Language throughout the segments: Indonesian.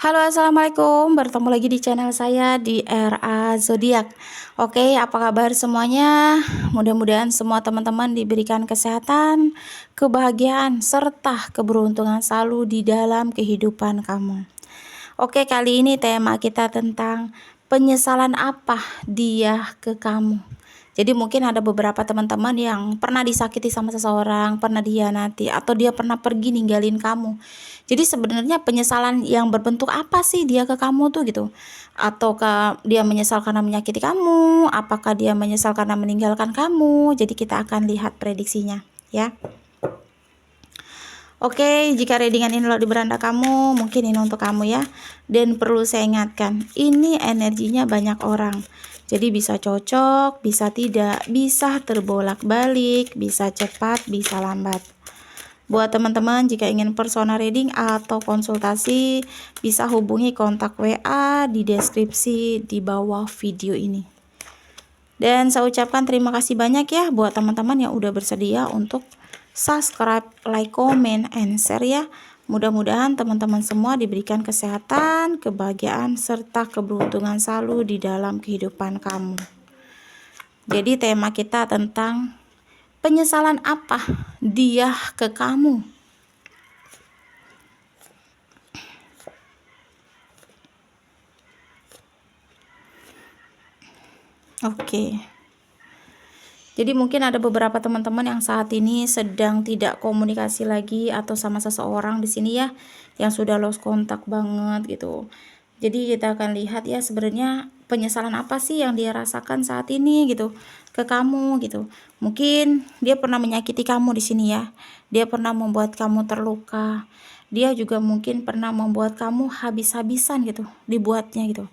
Halo, assalamualaikum. Bertemu lagi di channel saya di RA Zodiak. Oke, apa kabar semuanya? Mudah-mudahan semua teman-teman diberikan kesehatan, kebahagiaan, serta keberuntungan selalu di dalam kehidupan kamu. Oke, kali ini tema kita tentang penyesalan apa dia ke kamu. Jadi mungkin ada beberapa teman-teman yang pernah disakiti sama seseorang, pernah dihianati, atau dia pernah pergi ninggalin kamu. Jadi sebenarnya penyesalan yang berbentuk apa sih dia ke kamu tuh gitu? Ataukah dia menyesal karena menyakiti kamu? Apakah dia menyesal karena meninggalkan kamu? Jadi kita akan lihat prediksinya ya. Oke, jika readingan ini lo di beranda kamu, mungkin ini untuk kamu ya. Dan perlu saya ingatkan, ini energinya banyak orang. Jadi bisa cocok, bisa tidak, bisa terbolak-balik, bisa cepat, bisa lambat. Buat teman-teman jika ingin personal reading atau konsultasi, bisa hubungi kontak WA di deskripsi di bawah video ini. Dan saya ucapkan terima kasih banyak ya buat teman-teman yang udah bersedia untuk subscribe, like, comment, and share ya. Mudah-mudahan teman-teman semua diberikan kesehatan, kebahagiaan, serta keberuntungan selalu di dalam kehidupan kamu. Jadi tema kita tentang penyesalan apa dia ke kamu. Oke. Jadi mungkin ada beberapa teman-teman yang saat ini sedang tidak komunikasi lagi atau sama seseorang di sini ya, yang sudah lost kontak banget gitu. Jadi kita akan lihat ya sebenarnya penyesalan apa sih yang dia rasakan saat ini gitu ke kamu gitu. Mungkin dia pernah menyakiti kamu di sini ya. Dia pernah membuat kamu terluka. Dia juga mungkin pernah membuat kamu habis-habisan gitu, dibuatnya gitu.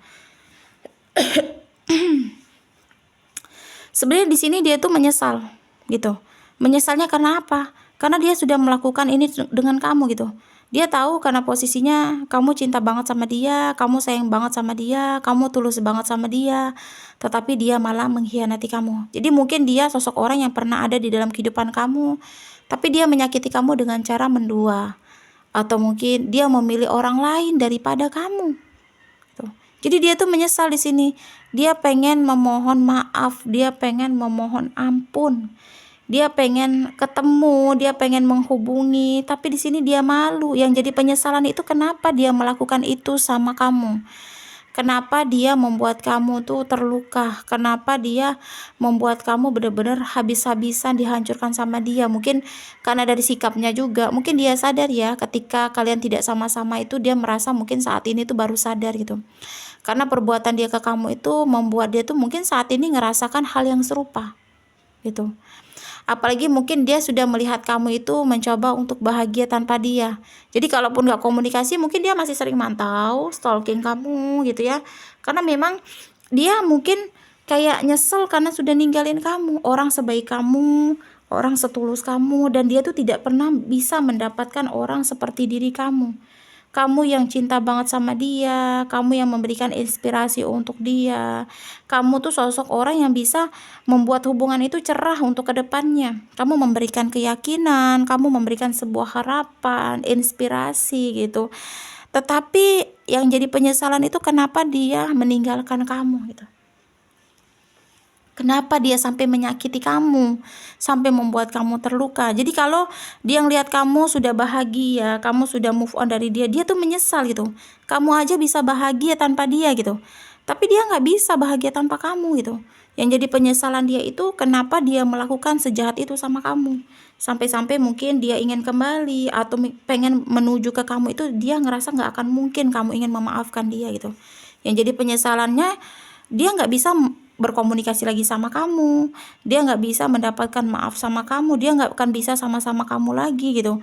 Sebenarnya di sini dia tuh menyesal gitu. Menyesalnya karena apa? Karena dia sudah melakukan ini dengan kamu gitu. Dia tahu karena posisinya kamu cinta banget sama dia, kamu sayang banget sama dia, kamu tulus banget sama dia, tetapi dia malah mengkhianati kamu. Jadi mungkin dia sosok orang yang pernah ada di dalam kehidupan kamu, tapi dia menyakiti kamu dengan cara mendua. Atau mungkin dia memilih orang lain daripada kamu. Tuh. Jadi dia tuh menyesal di sini. Dia pengen memohon maaf, dia pengen memohon ampun. Dia pengen ketemu, dia pengen menghubungi, tapi di sini dia malu. Yang jadi penyesalan itu kenapa dia melakukan itu sama kamu? Kenapa dia membuat kamu tuh terluka? Kenapa dia membuat kamu benar-benar habis-habisan dihancurkan sama dia? Mungkin karena dari sikapnya juga. Mungkin dia sadar ya ketika kalian tidak sama-sama itu dia merasa mungkin saat ini tuh baru sadar gitu. Karena perbuatan dia ke kamu itu membuat dia tuh mungkin saat ini ngerasakan hal yang serupa gitu. Apalagi mungkin dia sudah melihat kamu itu mencoba untuk bahagia tanpa dia. Jadi kalaupun gak komunikasi mungkin dia masih sering mantau, stalking kamu gitu ya. Karena memang dia mungkin kayak nyesel karena sudah ninggalin kamu. Orang sebaik kamu, orang setulus kamu, dan dia tuh tidak pernah bisa mendapatkan orang seperti diri kamu. Kamu yang cinta banget sama dia, kamu yang memberikan inspirasi untuk dia. Kamu tuh sosok orang yang bisa membuat hubungan itu cerah untuk kedepannya. Kamu memberikan keyakinan, kamu memberikan sebuah harapan, inspirasi gitu. Tetapi yang jadi penyesalan itu kenapa dia meninggalkan kamu gitu. Kenapa dia sampai menyakiti kamu, sampai membuat kamu terluka. Jadi kalau dia ngelihat kamu sudah bahagia, kamu sudah move on dari dia, dia tuh menyesal gitu. Kamu aja bisa bahagia tanpa dia gitu. Tapi dia nggak bisa bahagia tanpa kamu gitu. Yang jadi penyesalan dia itu kenapa dia melakukan sejahat itu sama kamu. Sampai-sampai mungkin dia ingin kembali atau pengen menuju ke kamu itu dia ngerasa nggak akan mungkin kamu ingin memaafkan dia gitu. Yang jadi penyesalannya dia nggak bisa berkomunikasi lagi sama kamu, dia nggak bisa mendapatkan maaf sama kamu, dia nggak akan bisa sama-sama kamu lagi gitu,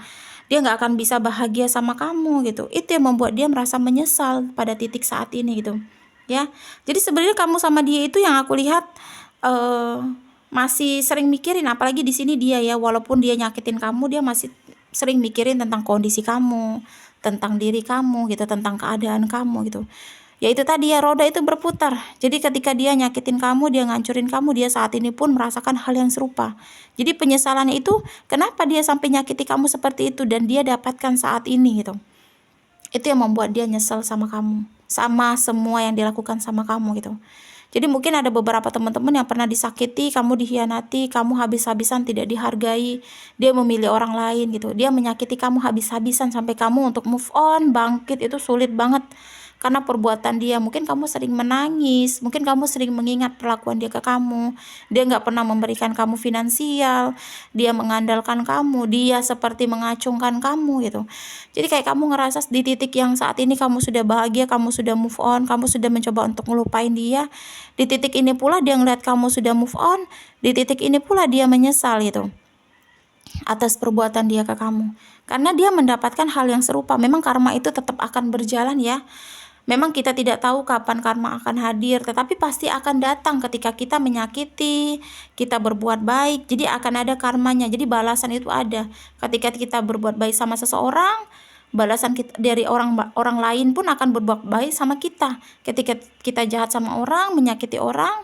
dia nggak akan bisa bahagia sama kamu gitu. Itu yang membuat dia merasa menyesal pada titik saat ini gitu ya. Jadi sebenarnya kamu sama dia itu yang aku lihat masih sering mikirin, apalagi di sini dia ya, walaupun dia nyakitin kamu, dia masih sering mikirin tentang kondisi kamu, tentang diri kamu gitu, tentang keadaan kamu gitu. Ya itu tadi ya, roda itu berputar. Jadi ketika dia nyakitin kamu, dia ngancurin kamu, dia saat ini pun merasakan hal yang serupa. Jadi penyesalannya itu kenapa dia sampai nyakiti kamu seperti itu dan dia dapatkan saat ini gitu. Itu yang membuat dia nyesel sama kamu, sama semua yang dilakukan sama kamu gitu. Jadi mungkin ada beberapa teman-teman yang pernah disakiti, kamu dikhianati, kamu habis-habisan tidak dihargai, dia memilih orang lain gitu. Dia menyakiti kamu habis-habisan sampai kamu untuk move on, bangkit itu sulit banget. Karena perbuatan dia, mungkin kamu sering menangis, mungkin kamu sering mengingat perlakuan dia ke kamu. Dia nggak pernah memberikan kamu finansial, dia mengandalkan kamu, dia seperti mengacungkan kamu gitu. Jadi kayak kamu ngerasa di titik yang saat ini kamu sudah bahagia, kamu sudah move on, kamu sudah mencoba untuk ngelupain dia. Di titik ini pula dia ngeliat kamu sudah move on, di titik ini pula dia menyesal gitu atas perbuatan dia ke kamu. Karena dia mendapatkan hal yang serupa. Memang karma itu tetap akan berjalan ya. Memang kita tidak tahu kapan karma akan hadir, tetapi pasti akan datang ketika kita menyakiti, kita berbuat baik. Jadi akan ada karmanya. Jadi balasan itu ada. Ketika kita berbuat baik sama seseorang, balasan kita dari orang lain pun akan berbuat baik sama kita. Ketika kita jahat sama orang, menyakiti orang,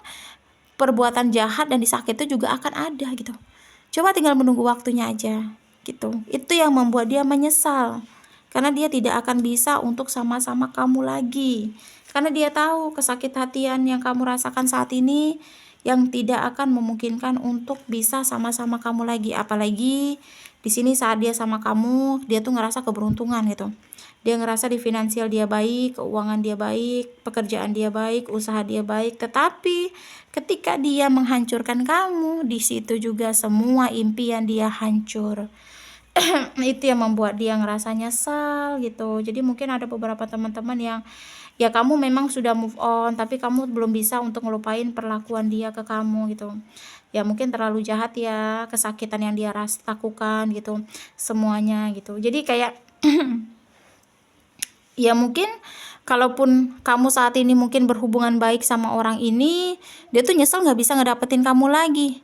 perbuatan jahat dan disakiti juga akan ada gitu. Coba tinggal menunggu waktunya aja gitu. Itu yang membuat dia menyesal. Karena dia tidak akan bisa untuk sama-sama kamu lagi. Karena dia tahu kesakit hatian yang kamu rasakan saat ini yang tidak akan memungkinkan untuk bisa sama-sama kamu lagi. Apalagi di sini saat dia sama kamu, dia tuh ngerasa keberuntungan gitu. Dia ngerasa di finansial dia baik, keuangan dia baik, pekerjaan dia baik, usaha dia baik. Tetapi ketika dia menghancurkan kamu, di situ juga semua impian dia hancur. Itu yang membuat dia ngerasa nyesal gitu. Jadi mungkin ada beberapa teman-teman yang ya kamu memang sudah move on, tapi kamu belum bisa untuk ngelupain perlakuan dia ke kamu gitu. Ya mungkin terlalu jahat ya, kesakitan yang dia lakukan gitu, semuanya gitu. Jadi kayak ya mungkin kalaupun kamu saat ini mungkin berhubungan baik sama orang ini, dia tuh nyesel nggak bisa ngedapetin kamu lagi.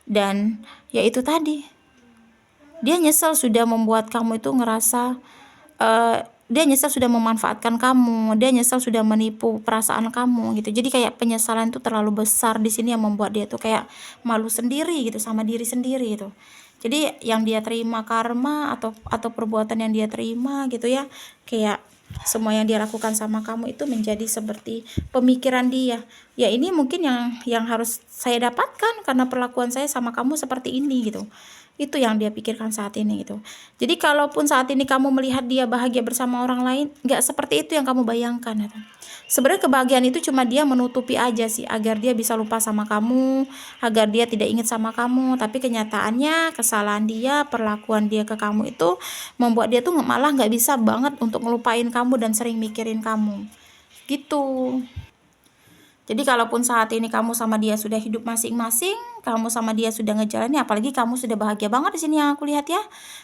Dan ya itu tadi, dia nyesel sudah membuat kamu itu ngerasa dia nyesel sudah memanfaatkan kamu, dia nyesel sudah menipu perasaan kamu gitu. Jadi kayak penyesalan itu terlalu besar di sini yang membuat dia tuh kayak malu sendiri gitu sama diri sendiri gitu. Jadi yang dia terima karma atau perbuatan yang dia terima gitu ya, kayak semua yang dia lakukan sama kamu itu menjadi seperti pemikiran dia. Ya ini mungkin yang harus saya dapatkan karena perlakuan saya sama kamu seperti ini gitu. Itu yang dia pikirkan saat ini gitu. Jadi kalaupun saat ini kamu melihat dia bahagia bersama orang lain, nggak seperti itu yang kamu bayangkan gitu. Sebenarnya kebahagiaan itu cuma dia menutupi aja sih agar dia bisa lupa sama kamu, agar dia tidak ingat sama kamu. Tapi kenyataannya kesalahan dia, perlakuan dia ke kamu itu membuat dia tuh malah nggak bisa banget untuk ngelupain kamu dan sering mikirin kamu gitu. Jadi kalaupun saat ini kamu sama dia sudah hidup masing-masing, kamu sama dia sudah ngejalanin, apalagi kamu sudah bahagia banget di sini yang aku lihat ya.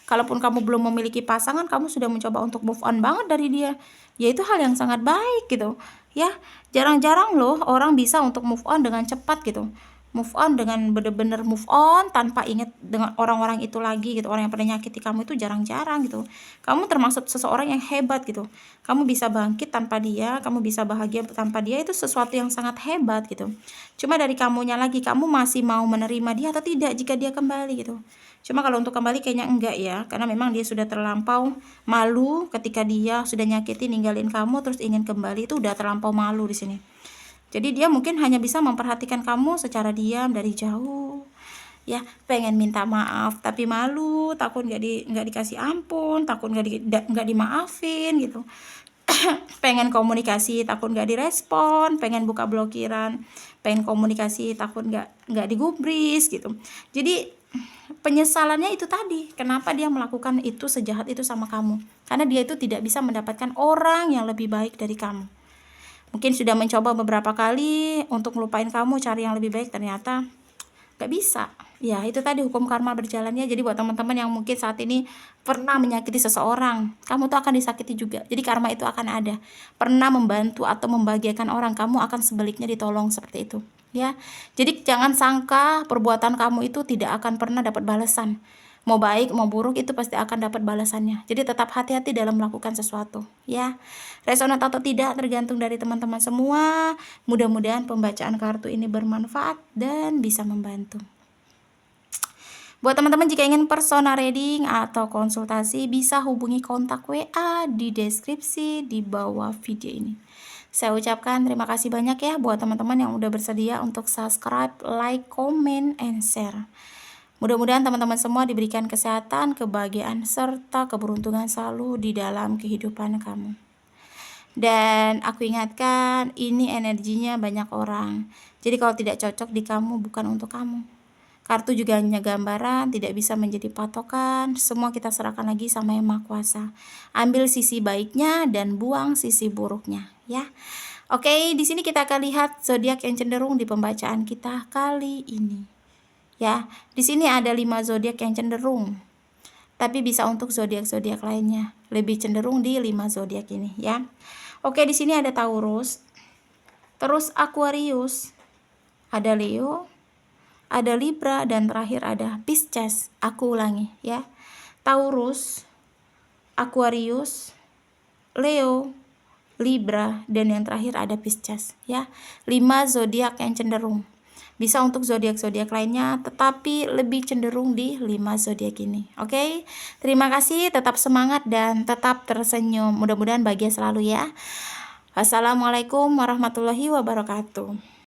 Kalaupun kamu belum memiliki pasangan, kamu sudah mencoba untuk move on banget dari dia. Ya itu hal yang sangat baik gitu. Ya, jarang-jarang loh orang bisa untuk move on dengan cepat gitu. Move on dengan bener-bener move on tanpa ingat dengan orang-orang itu lagi gitu. Orang yang pernah nyakiti kamu itu jarang-jarang gitu. Kamu termasuk seseorang yang hebat gitu. Kamu bisa bangkit tanpa dia, kamu bisa bahagia tanpa dia, itu sesuatu yang sangat hebat gitu. Cuma dari kamunya lagi, kamu masih mau menerima dia atau tidak jika dia kembali gitu. Cuma kalau untuk kembali kayaknya enggak ya, karena memang dia sudah terlampau malu ketika dia sudah nyakiti ninggalin kamu terus ingin kembali, itu udah terlampau malu di sini. Jadi dia mungkin hanya bisa memperhatikan kamu secara diam dari jauh. Ya, pengen minta maaf tapi malu, takut nggak dikasih ampun, takut nggak dimaafin gitu. Pengen komunikasi takut nggak direspon, pengen buka blokiran, pengen komunikasi takut nggak digubris gitu. Jadi penyesalannya itu tadi, kenapa dia melakukan itu sejahat itu sama kamu, karena dia itu tidak bisa mendapatkan orang yang lebih baik dari kamu. Mungkin sudah mencoba beberapa kali untuk melupain kamu, cari yang lebih baik, ternyata gak bisa. Ya itu tadi hukum karma berjalannya. Jadi buat teman-teman yang mungkin saat ini pernah menyakiti seseorang, kamu tuh akan disakiti juga. Jadi karma itu akan ada. Pernah membantu atau membahagiakan orang, kamu akan sebaliknya ditolong seperti itu. Ya, jadi jangan sangka perbuatan kamu itu tidak akan pernah dapat balasan. Mau baik mau buruk itu pasti akan dapat balasannya. Jadi tetap hati-hati dalam melakukan sesuatu ya. Resonan atau tidak tergantung dari teman-teman semua. Mudah-mudahan pembacaan kartu ini bermanfaat dan bisa membantu. Buat teman-teman jika ingin personal reading atau konsultasi bisa hubungi kontak WA di deskripsi di bawah video ini. Saya ucapkan terima kasih banyak ya buat teman-teman yang udah bersedia untuk subscribe, like, comment, and share. Mudah-mudahan teman-teman semua diberikan kesehatan, kebahagiaan, serta keberuntungan selalu di dalam kehidupan kamu. Dan aku ingatkan, ini energinya banyak orang. Jadi kalau tidak cocok di kamu, bukan untuk kamu. Kartu juga hanya gambaran, tidak bisa menjadi patokan. Semua kita serahkan lagi sama Yang Maha Kuasa. Ambil sisi baiknya dan buang sisi buruknya, ya. Oke, di sini kita akan lihat zodiak yang cenderung di pembacaan kita kali ini. Ya, di sini ada 5 zodiak yang cenderung. Tapi bisa untuk zodiak-zodiak lainnya. Lebih cenderung di 5 zodiak ini, ya. Oke, di sini ada Taurus, terus Aquarius, ada Leo, ada Libra, dan terakhir ada Pisces. Aku ulangi ya. Taurus, Aquarius, Leo, Libra, dan yang terakhir ada Pisces ya. 5 zodiak yang cenderung. Bisa untuk zodiak-zodiak lainnya, tetapi lebih cenderung di 5 zodiak ini. Oke? Terima kasih, tetap semangat dan tetap tersenyum. Mudah-mudahan bahagia selalu ya. Wassalamualaikum warahmatullahi wabarakatuh.